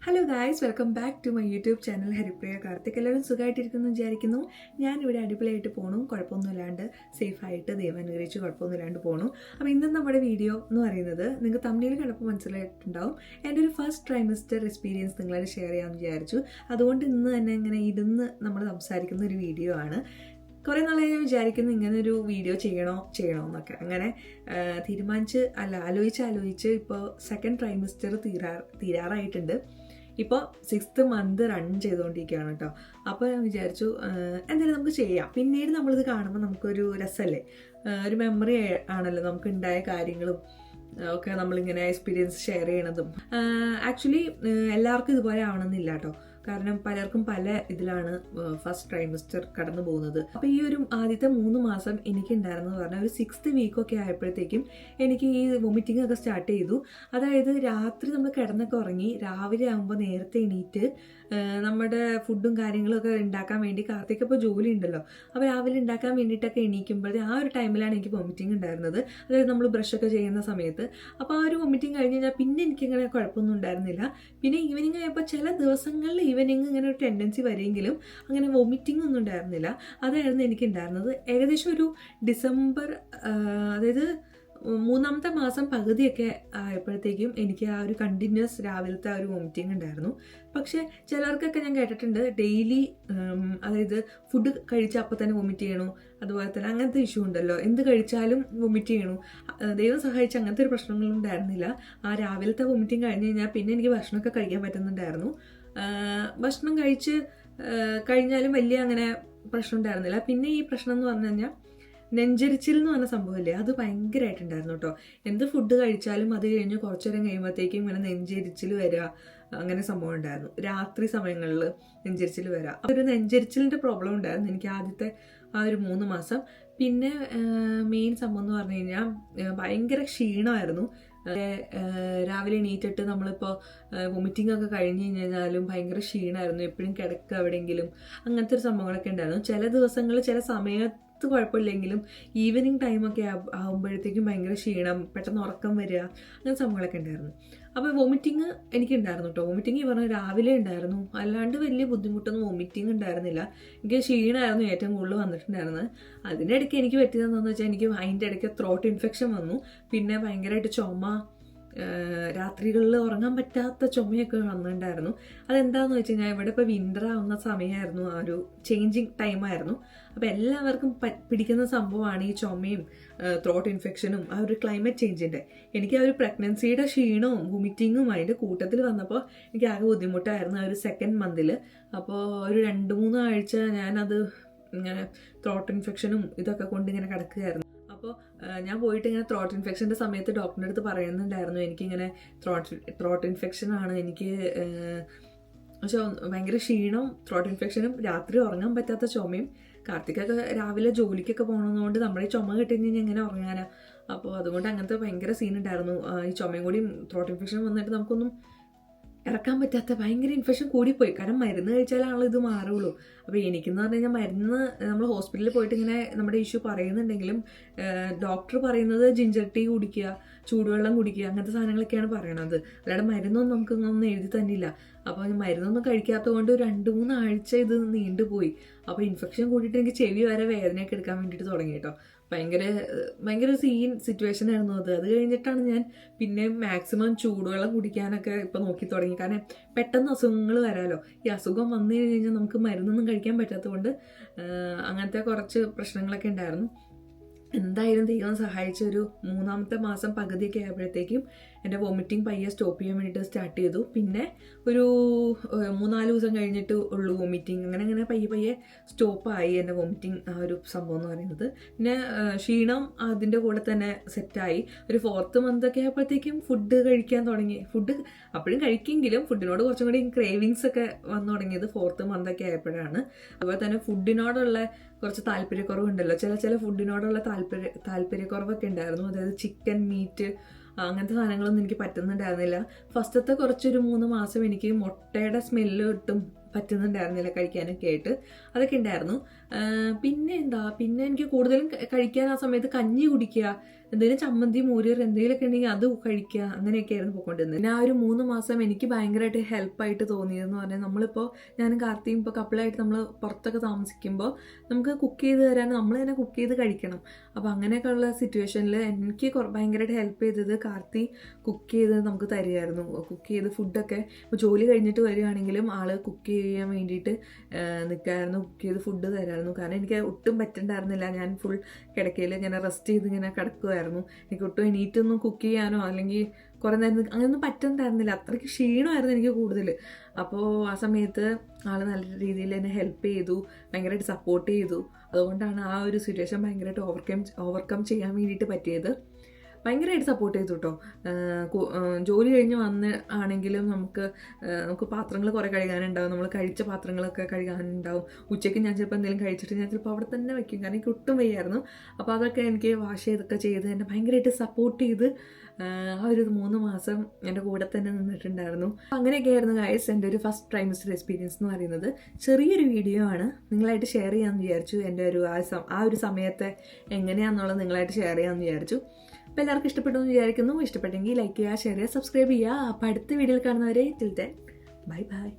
Hello guys, welcome back to my YouTube channel Haripriya Karthik. എല്ലാവരും സുഖമായിട്ടിരിക്കുന്നു വിചാരിക്കുന്നു. ഞാനിവിടെ അടിപൊളിയായിട്ട് പോകണു, കുഴപ്പമൊന്നുമില്ലാണ്ട് സേഫായിട്ട് ദൈവം അനുഗ്രഹിച്ച് കുഴപ്പമൊന്നുമില്ലാണ്ട് പോകണു. അപ്പോൾ ഇന്ന് നമ്മുടെ വീഡിയോ എന്ന് പറയുന്നത് നിങ്ങൾക്ക് തമ്മിൽ കണ്ടപ്പോൾ മനസ്സിലായിട്ടുണ്ടാവും, എൻ്റെ ഒരു ഫസ്റ്റ് ട്രൈമസ്റ്റർ എക്സ്പീരിയൻസ് നിങ്ങളായിട്ട് ഷെയർ ചെയ്യാമെന്ന് വിചാരിച്ചു. അതുകൊണ്ട് ഇന്ന് തന്നെ ഇങ്ങനെ ഇരുന്ന് നമ്മൾ സംസാരിക്കുന്ന ഒരു വീഡിയോ ആണ്. കുറേ നാളെ ഞാൻ വിചാരിക്കുന്നു ഇങ്ങനെ ഒരു വീഡിയോ ചെയ്യണോ എന്നൊക്കെ. അങ്ങനെ ആലോചിച്ച് ഇപ്പോൾ സെക്കൻഡ് ട്രൈമസ്റ്റർ തീരാറായിട്ടുണ്ട്. ഇപ്പോൾ 6th month റൺ ചെയ്തുകൊണ്ടിരിക്കുകയാണ് കേട്ടോ. അപ്പോൾ ഞാൻ വിചാരിച്ചു എന്തായാലും നമുക്ക് ചെയ്യാം. പിന്നീട് നമ്മളിത് കാണുമ്പോൾ നമുക്കൊരു രസമല്ലേ, ഒരു മെമ്മറി ആണല്ലോ നമുക്ക് ഉണ്ടായ കാര്യങ്ങളും ഒക്കെ നമ്മളിങ്ങനെ എക്സ്പീരിയൻസ് ഷെയർ ചെയ്യണതും. ആക്ച്വലി എല്ലാവർക്കും ഇതുപോലെ ആവണമെന്നില്ല കേട്ടോ, കാരണം പലർക്കും പല ഇതിലാണ് ഫസ്റ്റ് ട്രൈമസ്റ്റർ കടന്നു പോകുന്നത്. അപ്പോൾ ഈ ഒരു ആദ്യത്തെ 3 മാസം എനിക്കുണ്ടായിരുന്നെന്ന് പറഞ്ഞാൽ ഒരു 6th week ഒക്കെ ആയപ്പോഴത്തേക്കും എനിക്ക് ഈ വൊമിറ്റിംഗ് ഒക്കെ സ്റ്റാർട്ട് ചെയ്തു. അതായത് രാത്രി നമ്മൾ കിടന്നൊക്കെ ഉറങ്ങി രാവിലെ ആകുമ്പോൾ നേരത്തെ എണീറ്റ് നമ്മുടെ ഫുഡും കാര്യങ്ങളൊക്കെ ഉണ്ടാക്കാൻ വേണ്ടി, കാർത്തിക് ഇപ്പോൾ ജോലി ഉണ്ടല്ലോ, അപ്പോൾ രാവിലെ ഉണ്ടാക്കാൻ വേണ്ടിയിട്ടൊക്കെ എണീക്കുമ്പോഴേ ആ ഒരു ടൈമിലാണ് എനിക്ക് വൊമിറ്റിംഗ് ഉണ്ടായിരുന്നത്. അതായത് നമ്മൾ ബ്രഷൊക്കെ ചെയ്യുന്ന സമയത്ത്. അപ്പോൾ ആ ഒരു വൊമിറ്റിംഗ് കഴിഞ്ഞ് കഴിഞ്ഞാൽ പിന്നെ എനിക്കിങ്ങനെ കുഴപ്പമൊന്നും ഉണ്ടായിരുന്നില്ല. പിന്നെ ഈവനിങ് ആയപ്പോൾ ചില ദിവസങ്ങളിൽ ഈവനിങ് ഇങ്ങനെ ഒരു ടെൻഡൻസി വരെയെങ്കിലും അങ്ങനെ വൊമിറ്റിംഗ് ഒന്നും ഉണ്ടായിരുന്നില്ല. അതായിരുന്നു എനിക്കുണ്ടായിരുന്നത്. ഏകദേശം ഒരു ഡിസംബർ, അതായത് 3ാമത്തെ മാസം പകുതിയൊക്കെ ആയപ്പോഴത്തേക്കും എനിക്ക് ആ ഒരു കണ്ടിന്യൂസ് രാവിലത്തെ ആ ഒരു വൊമിറ്റിംഗ് ഉണ്ടായിരുന്നു. പക്ഷേ ചിലർക്കൊക്കെ ഞാൻ കേട്ടിട്ടുണ്ട് ഡെയിലി, അതായത് ഫുഡ് കഴിച്ചാൽ അപ്പം തന്നെ വൊമിറ്റ് ചെയ്യണു, അതുപോലെ തന്നെ അങ്ങനത്തെ ഇഷ്യൂ ഉണ്ടല്ലോ, എന്ത് കഴിച്ചാലും വൊമിറ്റ് ചെയ്യണു. ദൈവം സഹായിച്ച് അങ്ങനത്തെ ഒരു പ്രശ്നങ്ങളും ഉണ്ടായിരുന്നില്ല. ആ രാവിലത്തെ വൊമിറ്റിംഗ് കഴിഞ്ഞ് കഴിഞ്ഞാൽ പിന്നെ എനിക്ക് ഭക്ഷണമൊക്കെ കഴിക്കാൻ പറ്റുന്നുണ്ടായിരുന്നു. ഭക്ഷണം കഴിഞ്ഞാലും വലിയ അങ്ങനെ പ്രശ്നം ഉണ്ടായിരുന്നില്ല. പിന്നെ ഈ പ്രശ്നം എന്ന് പറഞ്ഞു കഴിഞ്ഞാൽ നെഞ്ചരിച്ചിൽ എന്ന് പറഞ്ഞ സംഭവമില്ലേ, അത് ഭയങ്കരമായിട്ടുണ്ടായിരുന്നു കേട്ടോ. എന്ത് ഫുഡ് കഴിച്ചാലും അത് കഴിഞ്ഞ് കുറച്ചു നേരം കഴിയുമ്പോഴത്തേക്കും ഇങ്ങനെ നെഞ്ചരിച്ചിൽ വരിക, അങ്ങനെ സംഭവം ഉണ്ടായിരുന്നു. രാത്രി സമയങ്ങളിൽ നെഞ്ചരിച്ചിൽ വരിക, ഒരു നെഞ്ചരിച്ചിലിൻ്റെ പ്രോബ്ലം ഉണ്ടായിരുന്നു എനിക്ക് ആദ്യത്തെ ആ ഒരു 3 മാസം. പിന്നെ മെയിൻ സംഭവം എന്ന് പറഞ്ഞു കഴിഞ്ഞാൽ ഭയങ്കര ക്ഷീണമായിരുന്നു. രാവിലെ എണീറ്റിട്ട് നമ്മളിപ്പോൾ വൊമിറ്റിംഗ് ഒക്കെ കഴിഞ്ഞ് കഴിഞ്ഞാലും ഭയങ്കര ക്ഷീണമായിരുന്നു. എപ്പോഴും കിടക്കുക എവിടെയെങ്കിലും, അങ്ങനത്തെ ഒരു സംഭവങ്ങളൊക്കെ ഉണ്ടായിരുന്നു. ചില ദിവസങ്ങളിൽ ചില സമയത്ത് കുഴപ്പമില്ലെങ്കിലും ഈവനിങ് ടൈമൊക്കെ ആകുമ്പോഴത്തേക്കും ഭയങ്കര ക്ഷീണം, പെട്ടെന്ന് ഉറക്കം വരിക, അങ്ങനെ സംഭവങ്ങളൊക്കെ ഉണ്ടായിരുന്നു. അപ്പോൾ വൊമിറ്റിംഗ് എനിക്കുണ്ടായിരുന്നു കേട്ടോ. വൊമിറ്റിംഗ് ഈ പറഞ്ഞാൽ രാവിലെ ഉണ്ടായിരുന്നു, അല്ലാണ്ട് വലിയ ബുദ്ധിമുട്ടൊന്നും വൊമിറ്റിംഗ് ഉണ്ടായിരുന്നില്ല. എനിക്ക് ക്ഷീണമായിരുന്നു ഏറ്റവും കൂടുതൽ വന്നിട്ടുണ്ടായിരുന്നത്. അതിനിടയ്ക്ക് എനിക്ക് പറ്റിയതെന്ന് വെച്ചാൽ എനിക്ക് അതിൻ്റെ ഇടയ്ക്ക് ത്രോട്ട് ഇൻഫെക്ഷൻ വന്നു. പിന്നെ ഭയങ്കരമായിട്ട് ചുമ, രാത്രികളിൽ ഉറങ്ങാൻ പറ്റാത്ത ചുമയൊക്കെ വന്നിട്ടുണ്ടായിരുന്നു. അതെന്താണെന്ന് വെച്ച് കഴിഞ്ഞാൽ ഇവിടെ ഇപ്പോൾ വിൻ്റർ ആവുന്ന സമയമായിരുന്നു, ആ ഒരു ചേഞ്ചിങ് ടൈമായിരുന്നു. അപ്പോൾ എല്ലാവർക്കും പിടിക്കുന്ന സംഭവമാണ് ഈ ചുമയും ത്രോട്ട് ഇൻഫെക്ഷനും ആ ഒരു ക്ലൈമറ്റ് ചേഞ്ചിൻ്റെ. എനിക്ക് ആ ഒരു പ്രഗ്നൻസിയുടെ ക്ഷീണവും വൊമിറ്റിങ്ങും അതിൻ്റെ കൂട്ടത്തിൽ വന്നപ്പോൾ എനിക്ക് ആകെ ബുദ്ധിമുട്ടായിരുന്നു ആ ഒരു 2nd month. അപ്പോൾ ഒരു 2-3 ആഴ്ച ഞാനത് ഇങ്ങനെ ത്രോട്ട് ഇൻഫെക്ഷനും ഇതൊക്കെ കൊണ്ട് ഇങ്ങനെ കിടക്കുകയായിരുന്നു. അപ്പോൾ ഞാൻ പോയിട്ട് ഇങ്ങനെ ത്രോട്ട് ഇൻഫെക്ഷൻ്റെ സമയത്ത് ഡോക്ടറിൻ്റെ അടുത്ത് പറയുന്നുണ്ടായിരുന്നു എനിക്കിങ്ങനെ ത്രോട്ട് ഇൻഫെക്ഷനാണ്, എനിക്ക് പക്ഷേ ഭയങ്കര ക്ഷീണവും ത്രോട്ട് ഇൻഫെക്ഷനും രാത്രി ഉറങ്ങാൻ പറ്റാത്ത ചുമയും. കാർത്തികൊക്കെ രാവിലെ ജോലിക്കൊക്കെ പോകണമെന്നുകൊണ്ട് നമ്മുടെ ഈ ചുമ കിട്ടി കഴിഞ്ഞാൽ എങ്ങനെ ഉറങ്ങാനാ. അപ്പോൾ അതുകൊണ്ട് അങ്ങനത്തെ ഭയങ്കര സീൻ ഉണ്ടായിരുന്നു. ഈ ചുമയും കൂടി ത്രോട്ട് ഇൻഫെക്ഷൻ വന്നിട്ട് നമുക്കൊന്നും ഇറക്കാൻ പറ്റാത്ത ഭയങ്കര ഇൻഫെക്ഷൻ കൂടിപ്പോയി. കാരണം മരുന്ന് കഴിച്ചാലാണല്ലോ ഇത് മാറുള്ളൂ. അപ്പോൾ എനിക്കെന്ന് പറഞ്ഞു കഴിഞ്ഞാൽ മരുന്ന് നമ്മൾ ഹോസ്പിറ്റലിൽ പോയിട്ട് ഇങ്ങനെ നമ്മുടെ ഇഷ്യൂ പറയുന്നുണ്ടെങ്കിലും ഡോക്ടർ പറയുന്നത് ജിഞ്ചർ ടീ കുടിക്കുക, ചൂടുവെള്ളം കുടിക്കുക, അങ്ങനത്തെ സാധനങ്ങളൊക്കെയാണ് പറയണത്. അല്ലാണ്ട് മരുന്നൊന്നും നമുക്കൊന്നും എഴുതി തന്നില്ല. അപ്പോൾ മരുന്നൊന്നും കഴിക്കാത്തത് കൊണ്ട് 2-3 ആഴ്ച ഇത് നീണ്ടുപോയി. അപ്പോൾ ഇൻഫെക്ഷൻ കൂടിയിട്ട് എനിക്ക് ചെവി വരെ വേദനയൊക്കെ എടുക്കാൻ വേണ്ടിയിട്ട് തുടങ്ങി കേട്ടോ. ഭയങ്കര സീൻ സിറ്റുവേഷൻ ആയിരുന്നു അത്. അത് കഴിഞ്ഞിട്ടാണ് ഞാൻ പിന്നെ മാക്സിമം ചൂടുവെള്ളം കുടിക്കാനൊക്കെ ഇപ്പം നോക്കി തുടങ്ങി. കാരണം പെട്ടെന്ന് അസുഖങ്ങൾ വരാമല്ലോ. ഈ അസുഖം വന്നു കഴിഞ്ഞാൽ നമുക്ക് മരുന്നൊന്നും കഴിക്കാൻ പറ്റാത്തതുകൊണ്ട് അങ്ങനത്തെ കുറച്ച് പ്രശ്നങ്ങളൊക്കെ ഉണ്ടായിരുന്നു. എന്തായാലും ദൈവം സഹായിച്ചൊരു 3ാമത്തെ മാസം പകുതിയൊക്കെ ആയപ്പോഴത്തേക്കും എൻ്റെ വൊമിറ്റിംഗ് പയ്യെ സ്റ്റോപ്പ് ചെയ്യാൻ വേണ്ടിയിട്ട് സ്റ്റാർട്ട് ചെയ്തു. പിന്നെ ഒരു 3-4 ദിവസം കഴിഞ്ഞിട്ട് ഉള്ളൂ വൊമിറ്റിംഗ്. അങ്ങനെ പയ്യെ സ്റ്റോപ്പായി എൻ്റെ വൊമിറ്റിംഗ് ആ ഒരു സംഭവം എന്ന് പറയുന്നത്. പിന്നെ ക്ഷീണം അതിൻ്റെ കൂടെ തന്നെ സെറ്റായി. ഒരു 4th month ഒക്കെ ആയപ്പോഴത്തേക്കും ഫുഡ് കഴിക്കാൻ തുടങ്ങി. ഫുഡ് അപ്പോഴും കഴിക്കെങ്കിലും ഫുഡിനോട് കുറച്ചും കൂടി ക്രേവിങ്സ് ഒക്കെ വന്നു തുടങ്ങിയത് 4th month ഒക്കെ ആയപ്പോഴാണ്. അതുപോലെ തന്നെ ഫുഡിനോടുള്ള കുറച്ച് താല്പര്യക്കുറവുണ്ടല്ലോ, ചില ഫുഡിനോടുള്ള താല്പര്യക്കുറവൊക്കെ ഉണ്ടായിരുന്നു. അതായത് ചിക്കൻ, മീറ്റ്, അങ്ങനത്തെ സാധനങ്ങളൊന്നും എനിക്ക് പറ്റുന്നുണ്ടായിരുന്നില്ല. ഫസ്റ്റത്തെ കുറച്ചൊരു 3 മാസം എനിക്ക് മുട്ടയുടെ സ്മെല്ല് ഒട്ടും പറ്റുന്നുണ്ടായിരുന്നില്ല കഴിക്കാനൊക്കെ ആയിട്ട്. അതൊക്കെ ഉണ്ടായിരുന്നു. പിന്നെ എനിക്ക് കൂടുതലും കഴിക്കാൻ ആ സമയത്ത് കഞ്ഞി കുടിക്കുക, എന്തെങ്കിലും ചമ്മന്തി മോര് എന്തെങ്കിലുമൊക്കെ ഉണ്ടെങ്കിൽ അത് കഴിക്കുക, അങ്ങനെയൊക്കെ ആയിരുന്നു പോയിക്കൊണ്ടിരുന്നത്. പിന്നെ ആ ഒരു 3 മാസം എനിക്ക് ഭയങ്കരമായിട്ട് ഹെൽപ്പായിട്ട് തോന്നിയതെന്ന് പറഞ്ഞാൽ, നമ്മളിപ്പോൾ ഞാനും കാർത്തിയും ഇപ്പോൾ കപ്പിളായിട്ട് നമ്മൾ പുറത്തൊക്കെ താമസിക്കുമ്പോൾ നമുക്ക് കുക്ക് ചെയ്ത് തരാൻ നമ്മൾ തന്നെ കുക്ക് ചെയ്ത് കഴിക്കണം. അപ്പോൾ അങ്ങനെയൊക്കെയുള്ള സിറ്റുവേഷനിൽ എനിക്ക് ഭയങ്കരമായിട്ട് ഹെൽപ്പ് ചെയ്തത് കാർത്തി കുക്ക് ചെയ്ത് നമുക്ക് തരുമായിരുന്നു. കുക്ക് ചെയ്ത് ഫുഡൊക്കെ ഇപ്പോൾ ജോലി കഴിഞ്ഞിട്ട് വരികയാണെങ്കിലും ആൾ കുക്ക് ചെയ്യാൻ വേണ്ടിയിട്ട് നിൽക്കായിരുന്നു, കുക്ക് ചെയ്ത് ഫുഡ് തരായിരുന്നു. കാരണം എനിക്ക് ഒട്ടും പറ്റണ്ടായിരുന്നില്ല, ഞാൻ ഫുൾ കിടക്കയിൽ ഇങ്ങനെ റെസ്റ്റ് ചെയ്ത് ഇങ്ങനെ കിടക്കുമായിരുന്നു. എനിക്ക് ഒട്ടും എണീറ്റൊന്നും കുക്ക് ചെയ്യാനോ അല്ലെങ്കിൽ കുറേ നേരം അങ്ങനെയൊന്നും പറ്റുന്നുണ്ടായിരുന്നില്ല, അത്രയ്ക്ക് ക്ഷീണമായിരുന്നു എനിക്ക് കൂടുതൽ. അപ്പോൾ ആ സമയത്ത് ആൾ നല്ല രീതിയിൽ എന്നെ ഹെൽപ്പ് ചെയ്തു, ഭയങ്കരമായിട്ട് സപ്പോർട്ട് ചെയ്തു. അതുകൊണ്ടാണ് ആ ഒരു സിറ്റുവേഷൻ ഭയങ്കരമായിട്ട് ഓവർകം ചെയ്യാൻ വേണ്ടിയിട്ട് പറ്റിയത്. ഭയങ്കരമായിട്ട് സപ്പോർട്ട് ചെയ്തു കേട്ടോ. ജോലി കഴിഞ്ഞ് വന്ന് ആണെങ്കിലും നമുക്ക് പാത്രങ്ങൾ കുറേ കഴുകാനുണ്ടാവും, നമ്മൾ കഴിച്ച പാത്രങ്ങളൊക്കെ കഴുകാനുണ്ടാവും. ഉച്ചയ്ക്ക് ഞാൻ ചിലപ്പോൾ എന്തെങ്കിലും കഴിച്ചിട്ട് ഞാൻ ചിലപ്പോൾ അവിടെ തന്നെ വയ്ക്കും, കാരണം എനിക്ക് ഒട്ടും വയ്യായിരുന്നു. അപ്പോൾ അതൊക്കെ എനിക്ക് വാഷ് ചെയ്തൊക്കെ ചെയ്ത് എന്നെ ഭയങ്കരമായിട്ട് സപ്പോർട്ട് ചെയ്ത് ആ ഒരു 3 മാസം എൻ്റെ കൂടെ തന്നെ നിന്നിട്ടുണ്ടായിരുന്നു. അങ്ങനെയൊക്കെ ആയിരുന്നു ഗൈസ് എൻ്റെ ഒരു ഫസ്റ്റ് ട്രൈമസ്റ്റർ എക്സ്പീരിയൻസ് എന്ന് പറയുന്നത്. ചെറിയൊരു വീഡിയോ ആണ്, നിങ്ങളായിട്ട് ഷെയർ ചെയ്യാമെന്ന് വിചാരിച്ചു. എൻ്റെ ആ ഒരു സമയത്തെ എങ്ങനെയാണെന്നുള്ളത് നിങ്ങളായിട്ട് ഷെയർ ചെയ്യാമെന്ന് വിചാരിച്ചു. അപ്പോൾ എല്ലാവർക്കും ഇഷ്ടപ്പെട്ടു എന്ന് വിചാരിക്കുന്നു. ഇഷ്ടപ്പെട്ടെങ്കിൽ ലൈക്ക് ചെയ്യുക, ഷെയർ ചെയ്യുക, സബ്സ്ക്രൈബ് ചെയ്യുക. അപ്പോൾ അടുത്ത വീഡിയോയിൽ കാണുന്നവരെ ടിൽ ദെൻ ബൈ ബൈ.